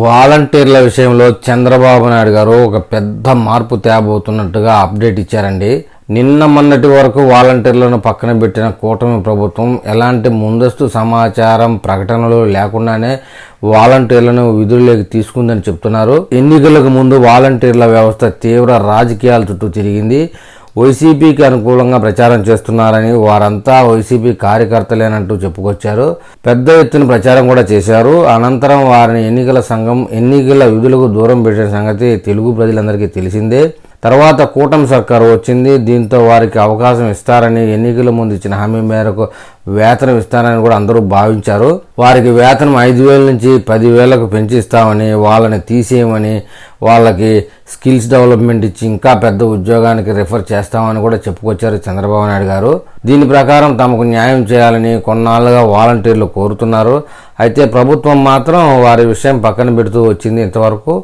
వాలంటీర్ల విషయంలో చంద్రబాబు నాయుడు గారు ఒక పెద్ద మార్పు తేబోతున్నట్టుగా అప్డేట్ ఇచ్చారండి. నిన్న మొన్నటి వరకు వాలంటీర్లను పక్కన పెట్టిన కూటమి ప్రభుత్వం ఎలాంటి ముందస్తు సమాచారం ప్రకటనలు లేకుండానే వాలంటీర్లను విధుల్లోకి తీసుకుందని చెప్తున్నారు. ఎన్నికలకు ముందు వాలంటీర్ల వ్యవస్థ తీవ్ర రాజకీయాల చుట్టూ తిరిగింది. వైసీపీకి అనుకూలంగా ప్రచారం చేస్తున్నారని, వారంతా వైసీపీ కార్యకర్తలేనంటూ చెప్పుకొచ్చారు. పెద్ద ఎత్తున ప్రచారం కూడా చేశారు. అనంతరం వారిని ఎన్నికల సంఘం ఎన్నికల విధులకు దూరం పెట్టిన సంగతి తెలుగు ప్రజలందరికీ తెలిసిందే. తర్వాత కూటమి సర్కారు వచ్చింది. దీంతో వారికి అవకాశం ఇస్తారని, ఎన్నికల ముందు ఇచ్చిన హామీ మేరకు వేతనం ఇస్తారని కూడా అందరూ భావించారు. వారికి వేతనం 5,000 నుంచి 10,000కు పెంచి ఇస్తామని, వాళ్ళని తీసేయమని, వాళ్ళకి స్కిల్స్ డెవలప్మెంట్ ఇచ్చి ఇంకా పెద్ద ఉద్యోగానికి రిఫర్ చేస్తామని కూడా చెప్పుకొచ్చారు చంద్రబాబు నాయుడు గారు. దీని ప్రకారం తమకు న్యాయం చేయాలని కొన్నాళ్ళుగా వాలంటీర్లు కోరుతున్నారు. అయితే ప్రభుత్వం మాత్రం వారి విషయం పక్కన పెడుతూ వచ్చింది ఇంతవరకు.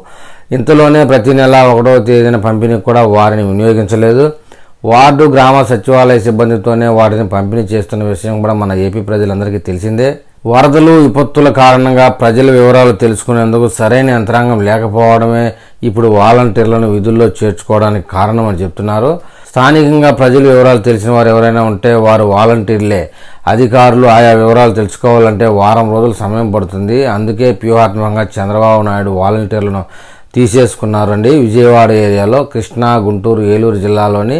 ఇంతలోనే ప్రతి నెల 1వ తేదీన పంపిణీకి కూడా వారిని వినియోగించలేదు. వార్డు గ్రామ సచివాలయ సిబ్బందితోనే వాటిని పంపిణీ చేస్తున్న విషయం కూడా మన ఏపీ ప్రజలందరికీ తెలిసిందే. వరదలు, విపత్తుల కారణంగా ప్రజల వివరాలు తెలుసుకునేందుకు సరైన యంత్రాంగం లేకపోవడమే ఇప్పుడు వాలంటీర్లను విధుల్లో చేర్చుకోవడానికి కారణమని చెప్తున్నారు. స్థానికంగా ప్రజల వివరాలు తెలిసిన వారు ఎవరైనా ఉంటే వారు వాలంటీర్లే. అధికారులు ఆయా వివరాలు తెలుసుకోవాలంటే వారం రోజులు సమయం పడుతుంది. అందుకే వ్యూహాత్మకంగా చంద్రబాబు నాయుడు వాలంటీర్లను తీసేసుకున్నారండి. విజయవాడ ఏరియాలో, కృష్ణా, గుంటూరు, ఏలూరు జిల్లాలోని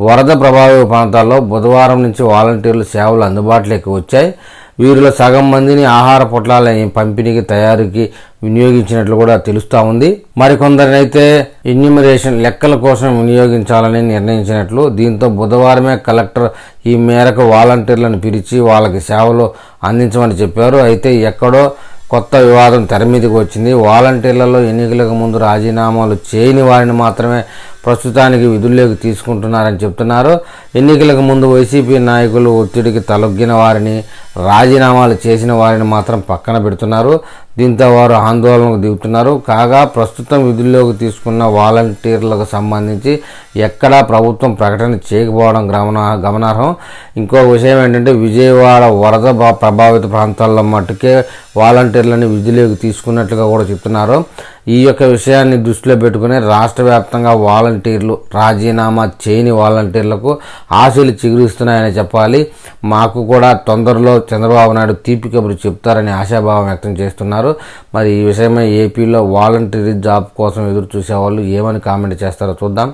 వరద ప్రభావిత ప్రాంతాల్లో బుధవారం నుంచి వాలంటీర్లు సేవలు అందుబాటులోకి వచ్చాయి. వీరిలో సగం మందిని ఆహార పొట్లాల పంపిణీకి తయారీకి వినియోగించినట్లు కూడా తెలుస్తూ ఉంది. మరికొందరినైతే ఎన్యూమరేషన్ లెక్కల కోసం వినియోగించాలని నిర్ణయించినట్లు. దీంతో బుధవారమే కలెక్టర్ ఈ మేరకు వాలంటీర్లను పిలిచి వాళ్ళకి సేవలు అందించమని చెప్పారు. అయితే ఎక్కడో కొత్త వివాదం తెర మీదకి వచ్చింది. వాలంటీర్లలో ఎన్నికలకు ముందు రాజీనామాలు చేయని వారిని మాత్రమే ప్రస్తుతానికి విధుల్లోకి తీసుకుంటున్నారని చెప్తున్నారు. ఎన్నికలకు ముందు వైసీపీ నాయకులు ఒత్తిడికి తలొగ్గిన వారిని, రాజీనామాలు చేసిన వారిని మాత్రం పక్కన పెడుతున్నారు. దీంతో వారు ఆందోళనకు దిగుతున్నారు. కాగా ప్రస్తుతం విధుల్లోకి తీసుకున్న వాలంటీర్లకు సంబంధించి ఎక్కడా ప్రభుత్వం ప్రకటన చేయకపోవడం గమనార్హం. ఇంకో విషయం ఏంటంటే, విజయవాడ వరద ప్రభావిత ప్రాంతాల్లో మట్టుకే వాలంటీర్లని విధుల్లోకి తీసుకున్నట్లుగా కూడా చెప్తున్నారు. ఈ యొక్క విషయాన్ని దృష్టిలో పెట్టుకుని రాష్ట్ర వ్యాప్తంగా వాలంటీర్లు, రాజీనామా చేయని వాలంటీర్లకు ఆశలు చిగురిస్తున్నాయని చెప్పాలి. మాకు కూడా తొందరలో చంద్రబాబు నాయుడు తీపి కబురు చెప్తారని ఆశాభావం వ్యక్తం చేస్తున్నారు. మరి ఈ విషయమై ఏపీలో వాలంటీర్ జాబ్ కోసం ఎదురు చూసేవాళ్ళు ఏమని కామెంట్ చేస్తారో చూద్దాం.